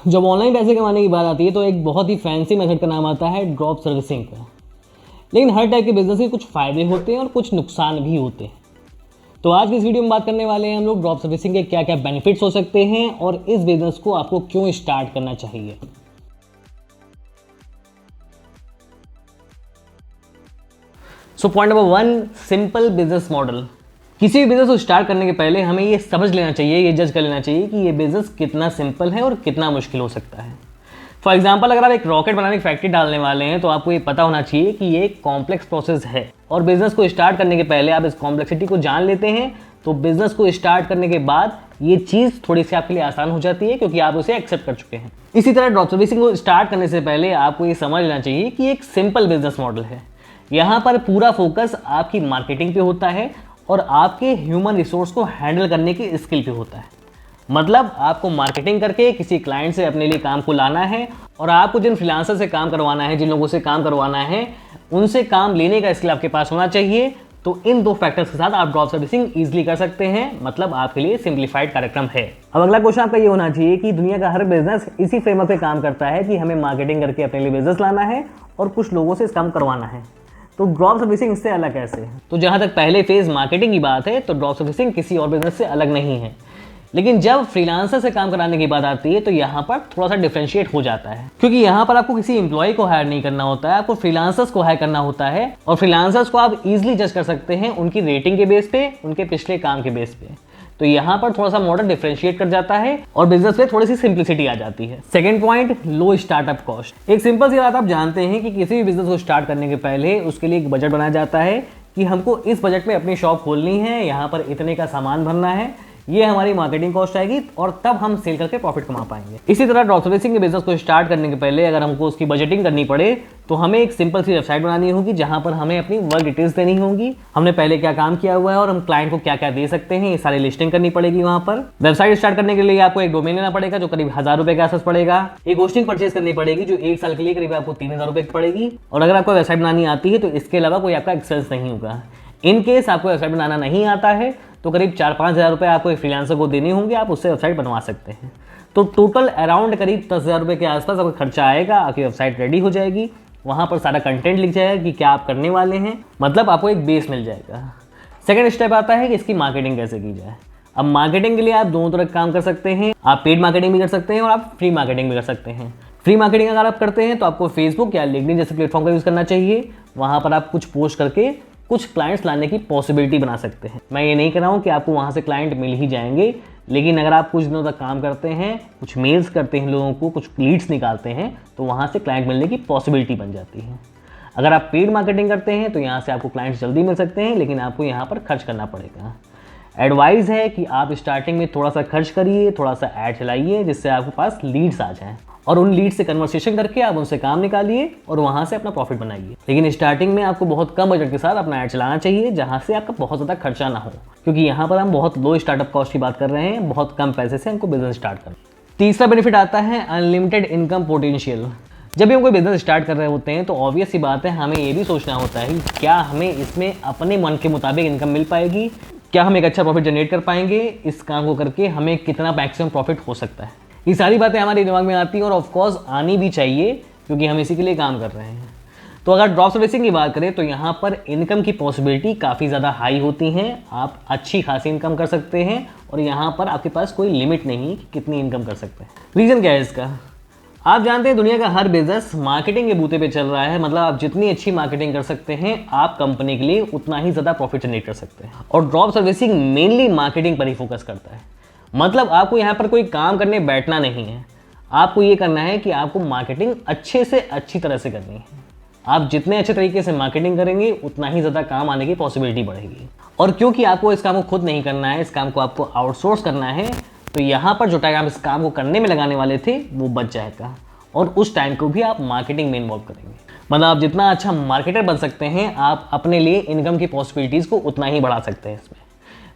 जब ऑनलाइन पैसे कमाने की बात आती है तो एक बहुत ही फैंसी मेथड का नाम आता है ड्रॉप सर्विसिंग का। लेकिन हर टाइप के बिजनेस के कुछ फ़ायदे होते हैं और कुछ नुकसान भी होते हैं। तो आज की इस वीडियो में बात करने वाले हैं हम लोग ड्रॉप सर्विसिंग के क्या क्या बेनिफिट्स हो सकते हैं और इस बिजनेस को आपको क्यों स्टार्ट करना चाहिए। So point number 1, simple business model. किसी भी बिजनेस को स्टार्ट करने के पहले हमें ये समझ लेना चाहिए, ये जज कर लेना चाहिए कि ये बिजनेस कितना सिंपल है और कितना मुश्किल हो सकता है। फॉर एग्जाम्पल, अगर आप एक रॉकेट बनाने की फैक्ट्री डालने वाले हैं तो आपको ये पता होना चाहिए कि ये एक कॉम्प्लेक्स प्रोसेस है और बिजनेस को स्टार्ट करने के पहले आप इस कॉम्प्लेक्सिटी को जान लेते हैं तो बिजनेस को स्टार्ट करने के बाद ये चीज़ थोड़ी सी आपके लिए आसान हो जाती है क्योंकि आप उसे एक्सेप्ट कर चुके हैं। इसी तरह ड्रॉप सर्विसिंग को स्टार्ट करने से पहले आपको ये समझ लेना चाहिए कि एक सिंपल बिजनेस मॉडल है। यहाँ पर पूरा फोकस आपकी मार्केटिंग पे होता है और आपके ह्यूमन रिसोर्स को हैंडल करने की स्किल पे होता है। मतलब आपको मार्केटिंग करके किसी क्लाइंट से अपने लिए काम को लाना है और आपको जिन फ्रीलांसर से काम करवाना है, जिन लोगों से काम करवाना है, उनसे काम लेने का स्किल आपके पास होना चाहिए। तो इन दो फैक्टर्स के साथ आप ड्रॉप सर्विसिंग ईजिली कर सकते हैं। मतलब आपके लिए सिंप्लीफाइड कार्यक्रम है। अब अगला क्वेश्चन आपका ये होना चाहिए कि दुनिया का हर बिजनेस इसी फ्रेमवर्क पे काम करता है कि हमें मार्केटिंग करके अपने लिए बिजनेस लाना है और कुछ लोगों से इस काम करवाना है। तो ड्रॉप सर्विसिंग इससे अलग कैसे है? तो जहां तक पहले फेज मार्केटिंग की बात है तो ड्रॉप सर्विसिंग किसी और बिजनेस से अलग नहीं है। लेकिन जब फ्रीलांसर से काम कराने की बात आती है तो यहाँ पर थोड़ा सा डिफरेंशिएट हो जाता है, क्योंकि यहाँ पर आपको किसी एम्प्लॉय को हायर नहीं करना होता है, आपको फ्रीलांसर्स को हायर करना होता है। और फ्रीलांसर्स को आप इजीली जज कर सकते हैं उनकी रेटिंग के बेस पे, उनके पिछले काम के बेस पे। तो यहाँ पर थोड़ा सा मॉडल डिफरेंशिएट कर जाता है और बिजनेस में थोड़ी सी सिंप्लिसिटी आ जाती है। सेकंड पॉइंट, लो स्टार्टअप कॉस्ट। एक सिंपल सी बात आप जानते हैं कि किसी भी बिजनेस को स्टार्ट करने के पहले उसके लिए एक बजट बनाया जाता है कि हमको इस बजट में अपनी शॉप खोलनी है, यहाँ पर इतने का सामान भरना है, ये हमारी मार्केटिंग कॉस्ट आएगी और तब हम सेल करके प्रॉफिट कमा पाएंगे। इसी तरह ड्रॉप सर्विसिंग के बिजनेस को स्टार्ट करने के पहले अगर हमको उसकी बजटिंग करनी पड़े तो हमें एक सिंपल सी वेबसाइट बनानी होगी जहां पर हमें अपनी वर्क डिटेल्स देनी होगी, हमने पहले क्या काम किया हुआ है और हम क्लाइंट को क्या क्या दे सकते हैं, ये सारी लिस्टिंग करनी पड़ेगी। वहां पर वेबसाइट स्टार्ट करने के लिए आपको एक डोमेन लेना पड़ेगा जो करीब 1000 रुपए के आसपास पड़ेगा। एक होस्टिंग परचेज करनी पड़ेगी जो 1 साल के लिए करीब आपको 3000 रुपए की पड़ेगी। और अगर आपको वेबसाइट बनानी आती है तो इसके अलावा कोई आपका एक्सपेंस नहीं होगा। इन केस आपको वेबसाइट बनाना नहीं आता है तो करीब 4-5 हज़ार रुपये आपको एक फ्रीलांसर को देने होंगे, आप उससे वेबसाइट बनवा सकते हैं। तो टोटल अराउंड करीब 10,000 रुपये के आसपास आपका खर्चा आएगा। आपकी वेबसाइट रेडी हो जाएगी, वहाँ पर सारा कंटेंट लिख जाएगा कि क्या आप करने वाले हैं, मतलब आपको एक बेस मिल जाएगा। सेकेंड स्टेप आता है कि इसकी मार्केटिंग कैसे की जाए। अब मार्केटिंग के लिए आप दोनों तरह काम कर सकते हैं, आप पेड मार्केटिंग भी कर सकते हैं और आप फ्री मार्केटिंग भी कर सकते हैं। फ्री मार्केटिंग अगर आप करते हैं तो आपको फेसबुक या लिंक्डइन जैसे प्लेटफॉर्म का यूज़ करना चाहिए। वहाँ पर आप कुछ पोस्ट करके कुछ क्लाइंट्स लाने की पॉसिबिलिटी बना सकते हैं। मैं ये नहीं कह रहा हूँ कि आपको वहाँ से क्लाइंट मिल ही जाएंगे, लेकिन अगर आप कुछ दिनों तक काम करते हैं, कुछ मेल्स करते हैं लोगों को, कुछ लीड्स निकालते हैं तो वहाँ से क्लाइंट मिलने की पॉसिबिलिटी बन जाती है। अगर आप पेड मार्केटिंग करते हैं तो यहाँ से आपको क्लाइंट्स जल्दी मिल सकते हैं, लेकिन आपको यहाँ पर खर्च करना पड़ेगा। एडवाइस है कि आप स्टार्टिंग में थोड़ा सा खर्च करिए, थोड़ा सा ऐड चलाइए जिससे आपके पास लीड्स आ जाएँ और उन लीड से कन्वर्सेशन करके आप उनसे काम निकालिए और वहाँ से अपना प्रॉफिट बनाइए। लेकिन स्टार्टिंग में आपको बहुत कम बजट के साथ अपना ऐड चलाना चाहिए जहाँ से आपका बहुत ज़्यादा खर्चा ना हो, क्योंकि यहाँ पर हम बहुत लो स्टार्टअप कॉस्ट की बात कर रहे हैं, बहुत कम पैसे से हमको बिजनेस स्टार्ट करना। तीसरा बेनिफिट आता है अनलिमिटेड इनकम पोटेंशियल। जब भी हम कोई बिजनेस स्टार्ट कर रहे होते हैं तो ऑब्वियस सी बात है हमें ये भी सोचना होता है कि क्या हमें इसमें अपने मन के मुताबिक इनकम मिल पाएगी, क्या हम एक अच्छा प्रॉफिट जनरेट कर पाएंगे, इस काम को करके हमें कितना मैक्सिमम प्रॉफिट हो सकता है। ये सारी बातें हमारे दिमाग में आती हैं और ऑफकोर्स आनी भी चाहिए क्योंकि हम इसी के लिए काम कर रहे हैं। तो अगर ड्रॉप सर्विसिंग की बात करें तो यहाँ पर इनकम की पॉसिबिलिटी काफ़ी ज़्यादा हाई होती हैं। आप अच्छी खासी इनकम कर सकते हैं और यहाँ पर आपके पास कोई लिमिट नहीं कि कितनी इनकम कर सकते हैं। रीज़न क्या है इसका? आप जानते हैं दुनिया का हर बिजनेस मार्केटिंग के बूते पे चल रहा है। मतलब आप जितनी अच्छी मार्केटिंग कर सकते हैं आप कंपनी के लिए उतना ही ज़्यादा प्रॉफिट जनरेट कर सकते हैं। और ड्रॉप सर्विसिंग मेनली मार्केटिंग पर ही फोकस करता है। मतलब आपको यहाँ पर कोई काम करने बैठना नहीं है, आपको ये करना है कि आपको मार्केटिंग अच्छे से अच्छी तरह से करनी है। आप जितने अच्छे तरीके से मार्केटिंग करेंगे उतना ही ज़्यादा काम आने की पॉसिबिलिटी बढ़ेगी। और क्योंकि आपको इस काम को खुद नहीं करना है, इस काम को आपको आउटसोर्स करना है, तो यहाँ पर जो टाइम आप इस काम को करने में लगाने वाले थे वो बच जाएगा और उस टाइम को भी आप मार्केटिंग में इन्वॉल्व करेंगे। मतलब आप जितना अच्छा मार्केटर बन सकते हैं आप अपने लिए इनकम की पॉसिबिलिटीज़ को उतना ही बढ़ा सकते हैं इसमें।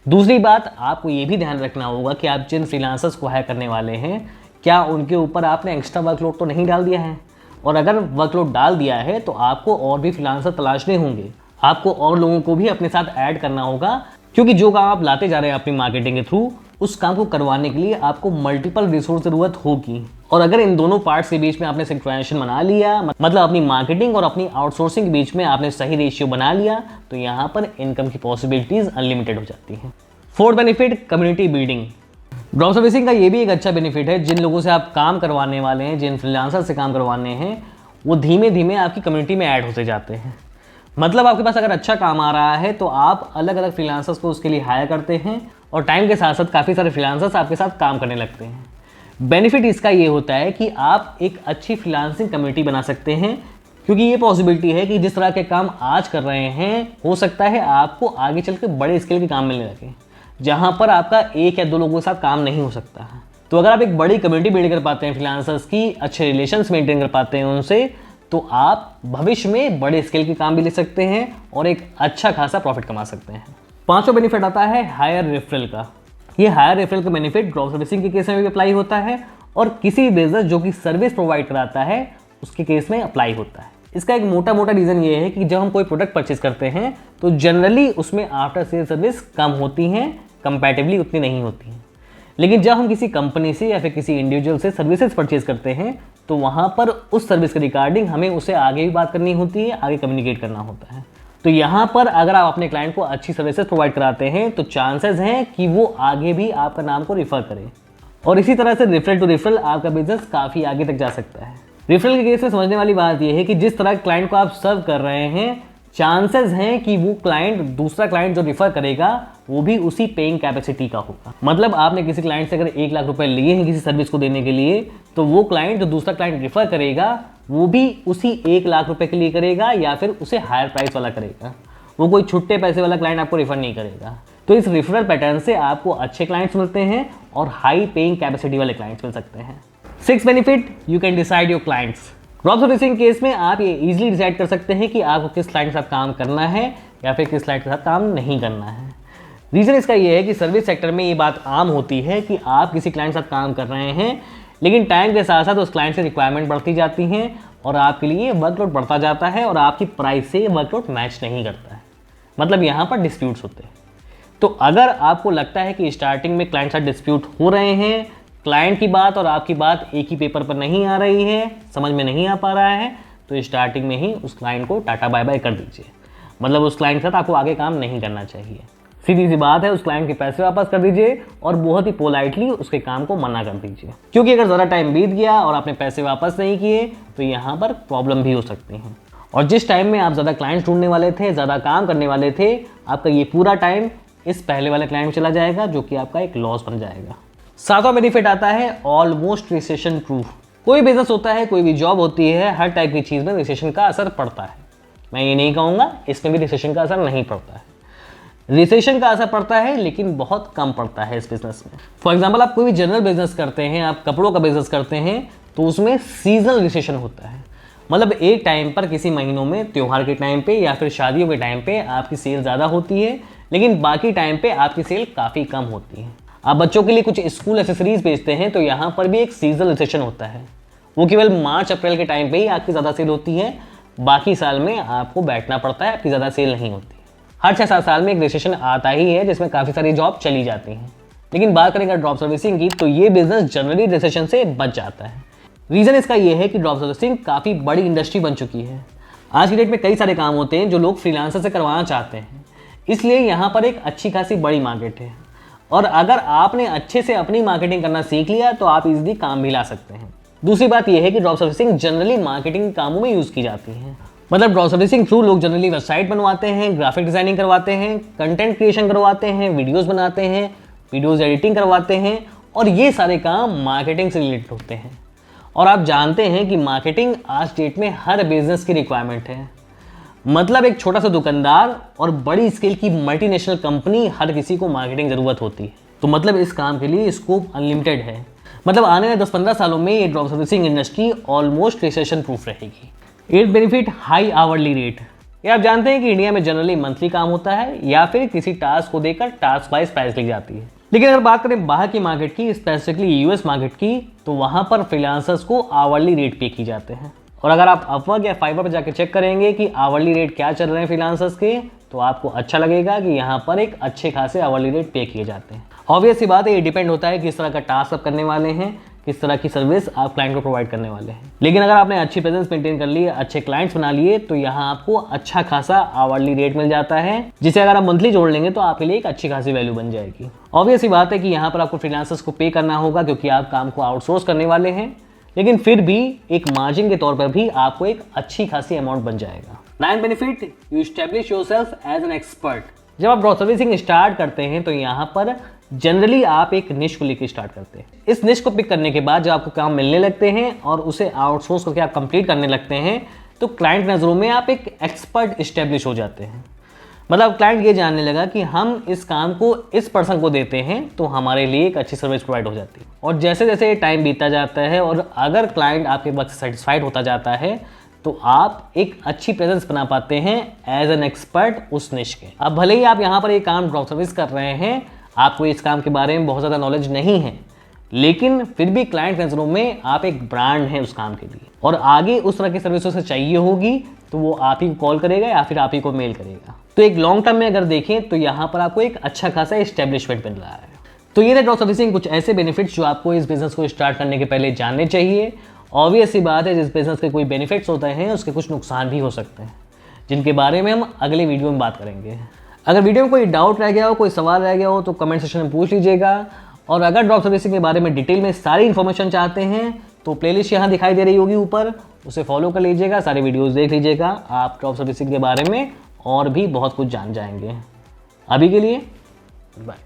दूसरी बात, आपको ये भी ध्यान रखना होगा कि आप जिन फ्रीलांसर्स को हायर करने वाले हैं क्या उनके ऊपर आपने एक्स्ट्रा वर्कलोड तो नहीं डाल दिया है, और अगर वर्कलोड डाल दिया है तो आपको और भी फ्रीलांसर तलाशने होंगे, आपको और लोगों को भी अपने साथ ऐड करना होगा, क्योंकि जो काम आप लाते जा रहे हैं अपनी मार्केटिंग के थ्रू उस काम को करवाने के लिए आपको मल्टीपल रिसोर्स ज़रूरत होगी। और अगर इन दोनों पार्ट्स के बीच में आपने सिंक्रोनाइजेशन बना लिया, मतलब अपनी मार्केटिंग और अपनी आउटसोर्सिंग के बीच में आपने सही रेशियो बना लिया, तो यहाँ पर इनकम की पॉसिबिलिटीज अनलिमिटेड हो जाती हैं। Fourth benefit, community building. Drop servicing का ये भी एक अच्छा बेनिफिट है, जिन लोगों से आप काम करवाने वाले हैं, जिन फ्रीलांसर से काम करवाने हैं, वो धीमे धीमे आपकी कम्युनिटी में ऐड होते जाते हैं। मतलब आपके पास अगर अच्छा काम आ रहा है तो आप अलग अलग फ्रीलांसर्स को उसके लिए हायर करते हैं और टाइम के साथ साथ काफ़ी सारे फ्रीलांसर्स आपके साथ काम करने लगते हैं। बेनिफिट इसका ये होता है कि आप एक अच्छी फ्रीलांसिंग कम्युनिटी बना सकते हैं, क्योंकि ये पॉसिबिलिटी है कि जिस तरह के काम आज कर रहे हैं, हो सकता है आपको आगे चल के बड़े स्केल के काम मिलने लगे, जहाँ पर आपका एक या दो लोगों के साथ काम नहीं हो सकता है। तो अगर आप एक बड़ी कम्युनिटी बिल्ड कर पाते हैं फ्रीलांसर्स की, अच्छे रिलेशंस मेंटेन कर पाते हैं उनसे, तो आप भविष्य में बड़े स्केल के काम भी ले सकते हैं और एक अच्छा खासा प्रॉफिट कमा सकते हैं। पांचवा बेनिफिट आता है हायर रेफरल का। ये हायर रेफरल का बेनिफिट ड्रॉप सर्विसिंग के केस में भी अप्लाई होता है और किसी भी बिजनेस जो कि सर्विस प्रोवाइड कराता है उसके केस में अप्लाई होता है। इसका एक मोटा रीज़न ये है कि जब हम कोई प्रोडक्ट परचेज करते हैं तो जनरली उसमें आफ्टर सेल सर्विस कम होती हैं, कंपैरेटिवली उतनी नहीं होती हैं। लेकिन जब हम किसी कंपनी से या फिर किसी इंडिविजुअल से सर्विसेज परचेज करते हैं तो वहाँ पर उस सर्विस के रिगार्डिंग हमें उससे आगे भी बात करनी होती है, आगे कम्युनिकेट करना होता है। तो यहाँ पर अगर आप अपने क्लाइंट को अच्छी सर्विसेज प्रोवाइड कराते हैं तो चांसेस हैं कि वो आगे भी आपका नाम को रिफ़र करें, और इसी तरह से रेफरल टू रेफरल आपका बिजनेस काफ़ी आगे तक जा सकता है। रेफरल के केस में समझने वाली बात यह है कि जिस तरह क्लाइंट को आप सर्व कर रहे हैं, चांसेस हैं कि वो क्लाइंट, दूसरा क्लाइंट जो रिफ़र करेगा वो भी उसी पेइंग कैपेसिटी का होगा। मतलब आपने किसी क्लाइंट से अगर 1 लाख रुपए लिए हैं किसी सर्विस को देने के लिए, तो वो क्लाइंट जो दूसरा क्लाइंट रिफ़र करेगा वो भी उसी 1 लाख रुपए के लिए करेगा या फिर उसे हायर प्राइस वाला करेगा। वो कोई छुट्टे पैसे वाला क्लाइंट आपको रिफ़र नहीं करेगा। तो इस रेफरल पैटर्न से आपको अच्छे क्लाइंट्स मिलते हैं और हाई पेइंग कैपेसिटी वाले क्लाइंट्स मिल सकते हैं। 6 benefit, you can decide your clients. Drop servicing case में आप ये इजीली डिसाइड कर सकते हैं कि आपको किस क्लाइंट के साथ काम करना है या फिर किस क्लाइंट के साथ काम नहीं करना है। रीज़न इसका ये है कि सर्विस सेक्टर में ये बात आम होती है कि आप किसी क्लाइंट के साथ काम कर रहे हैं, लेकिन टाइम के साथ साथ उस क्लाइंट से रिक्वायरमेंट बढ़ती जाती हैं और आपके लिए वर्कलोड बढ़ता जाता है और आपकी प्राइस से वर्कलोड मैच नहीं करता है। मतलब यहाँ पर डिस्प्यूट्स होते हैं। तो अगर आपको लगता है कि स्टार्टिंग में क्लाइंट साथ डिस्प्यूट हो रहे हैं, क्लाइंट की बात और आपकी बात एक ही पेपर पर नहीं आ रही है, समझ में नहीं आ पा रहा है, तो स्टार्टिंग में ही उस क्लाइंट को टाटा बाय बाय कर दीजिए। मतलब उस क्लाइंट के साथ आपको आगे काम नहीं करना चाहिए। सीधी सी बात है, उस क्लाइंट के पैसे वापस कर दीजिए और बहुत ही पोलाइटली उसके काम को मना कर दीजिए, क्योंकि अगर ज़रा टाइम बीत गया और आपने पैसे वापस नहीं किए तो यहाँ पर प्रॉब्लम भी हो सकती है। और जिस टाइम में आप ज़्यादा क्लाइंट्स ढूंढने वाले थे, ज़्यादा काम करने वाले थे, आपका ये पूरा टाइम इस पहले वाले क्लाइंट में चला जाएगा, जो कि आपका एक लॉस बन जाएगा। 7वां बेनिफिट आता है ऑलमोस्ट रिसेशन प्रूफ। कोई बिजनेस होता है, कोई भी जॉब होती है, हर टाइप की चीज़ में रिसेशन का असर पड़ता है। मैं ये नहीं कहूँगा इसमें भी रिसेशन का असर नहीं पड़ता है। रिसेशन का असर पड़ता है लेकिन बहुत कम पड़ता है इस बिजनेस में। फॉर एग्जाम्पल, आप कोई भी जनरल बिजनेस करते हैं, आप कपड़ों का बिजनेस करते हैं, तो उसमें सीजनल रिसेशन होता है। मतलब एक टाइम पर, किसी महीनों में, त्यौहार के टाइम पे या फिर शादियों के टाइम पे आपकी सेल ज़्यादा होती है, लेकिन बाकी टाइम पे आपकी सेल काफ़ी कम होती है। आप बच्चों के लिए कुछ स्कूल एक्सेसरीज बेचते हैं, तो यहाँ पर भी एक सीजनल रिसेशन होता है। वो केवल मार्च अप्रैल के टाइम पे ही आपकी ज़्यादा सेल होती है, बाकी साल में आपको बैठना पड़ता है, आपकी ज़्यादा सेल नहीं होती। हर 6-7 साल में एक रिसेशन आता ही है जिसमें काफ़ी सारी जॉब चली जाती हैं। लेकिन बात करें अगर ड्रॉप सर्विसिंग की, तो ये बिजनेस जनरली रिसेशन से बच जाता है। रीज़न इसका ये है कि ड्रॉप सर्विसिंग काफ़ी बड़ी इंडस्ट्री बन चुकी है। आज की डेट में कई सारे काम होते हैं जो लोग फ्रीलांसर से करवाना चाहते हैं, इसलिए यहाँ पर एक अच्छी खासी बड़ी मार्केट है। और अगर आपने अच्छे से अपनी मार्केटिंग करना सीख लिया तो आप इजीली काम भी ला सकते हैं। दूसरी बात यह है कि ड्रॉप सर्विसिंग जनरली मार्केटिंग कामों में यूज़ की जाती है। मतलब ड्रॉप सर्विसिंग थ्रू लोग जनरली वेबसाइट बनवाते हैं, ग्राफिक डिजाइनिंग करवाते हैं, कंटेंट क्रिएशन करवाते हैं, वीडियोज़ बनाते हैं, वीडियोज़ एडिटिंग करवाते हैं, और ये सारे काम मार्केटिंग से रिलेटेड होते हैं। और आप जानते हैं कि मार्केटिंग आज डेट में हर बिजनेस की रिक्वायरमेंट है। मतलब एक छोटा सा दुकानदार और बड़ी स्केल की मल्टीनेशनल कंपनी, हर किसी को मार्केटिंग ज़रूरत होती है। तो मतलब इस काम के लिए स्कोप अनलिमिटेड है। मतलब आने वाले 10-15 सालों में ये drop servicing industry almost recession proof रहेगी। 8th benefit, high hourly rate. ये आप जानते हैं कि इंडिया में जनरली मंथली काम होता है या फिर किसी टास्क को देकर टास्क वाइज प्राइस ली जाती है। लेकिन अगर बात करें बाहर की मार्केट की, स्पेसिफिकली यूएस मार्केट की, तो वहाँ पर फ्रीलांसर्स को आवरली रेट पे की जाते हैं। और अगर आप अपवर्क या फाइवर पर जाकर चेक करेंगे कि आवरली रेट क्या चल रहे हैं फ्रीलांसर्स के, तो आपको अच्छा लगेगा कि यहाँ पर एक अच्छे खासे आवरली रेट पे किए जाते हैं। ऑब्वियस सी बात है, ये डिपेंड होता है किस तरह का टास्क आप करने वाले हैं, किस तरह की सर्विस आप क्लाइंट को प्रोवाइड करने वाले हैं। लेकिन अगर आपने अच्छी प्रेजेंस मेंटेन कर ली, अच्छे क्लाइंट्स बना लिए, तो यहाँ आपको अच्छा खासा आवरली रेट मिल जाता है, जिसे अगर आप मंथली जोड़ लेंगे तो आपके लिए एक अच्छी खासी वैल्यू बन जाएगी। ऑब्वियस सी बात है कि यहाँ पर आपको फ्रीलांसर्स को पे करना होगा क्योंकि आप काम को आउटसोर्स करने वाले हैं, लेकिन फिर भी एक मार्जिन के तौर पर भी आपको एक अच्छी खासी अमाउंट बन जाएगा। 9 benefit, you establish yourself as an expert. जब आप ड्रॉप सर्विसिंग स्टार्ट करते हैं तो यहाँ पर जनरली आप एक निश को लेकर स्टार्ट करते हैं। इस निश को पिक करने के बाद जब आपको काम मिलने लगते हैं और उसे आउटसोर्स करके आप कंप्लीट करने लगते हैं तो क्लाइंट नज़रों में आप एक एक्सपर्ट इस्टेब्लिश हो जाते हैं। मतलब क्लाइंट ये जानने लगा कि हम इस काम को इस पर्सन को देते हैं तो हमारे लिए एक अच्छी सर्विस प्रोवाइड हो जाती है। और जैसे जैसे टाइम बीतता जाता है और अगर क्लाइंट आपके वर्क से सेटिस्फाइड होता जाता है तो आप एक अच्छी प्रेजेंस बना पाते हैं एज एन एक्सपर्ट उस निश के। अब भले ही आप यहाँ पर एक काम ड्रॉप सर्विस कर रहे हैं, आपको इस काम के बारे में बहुत ज़्यादा नॉलेज नहीं है, लेकिन फिर भी क्लाइंट नज़रों में आप एक ब्रांड हैं उस काम के लिए, और आगे उस तरह की सर्विस उसे चाहिए होगी तो वो आप ही को कॉल करेगा या फिर आप ही को मेल करेगा। तो एक लॉन्ग टर्म में अगर देखें तो यहाँ पर आपको एक अच्छा खासा एस्टेब्लिशमेंट मिल रहा है। तो ये थे ड्रॉप सर्विसिंग कुछ ऐसे बेनिफिट्स जो आपको इस बिजनेस को स्टार्ट करने के पहले जानने चाहिए। ऑब्वियस सी बात है, जिस बिजनेस के कोई बेनिफिट्स होते हैं उसके कुछ नुकसान भी हो सकते हैं, जिनके बारे में हम अगले वीडियो में बात करेंगे। अगर वीडियो में कोई डाउट रह गया हो, कोई सवाल रह गया हो तो कमेंट सेक्शन में पूछ लीजिएगा। और अगर ड्रॉप सर्विसिंग के बारे में डिटेल में सारी इन्फॉर्मेशन चाहते हैं तो प्लेलिस्ट यहाँ दिखाई दे रही होगी ऊपर, उसे फॉलो कर लीजिएगा, सारे वीडियोस देख लीजिएगा। आप ड्रॉप सर्विसिंग के बारे में और भी बहुत कुछ जान जाएंगे। अभी के लिए बाय।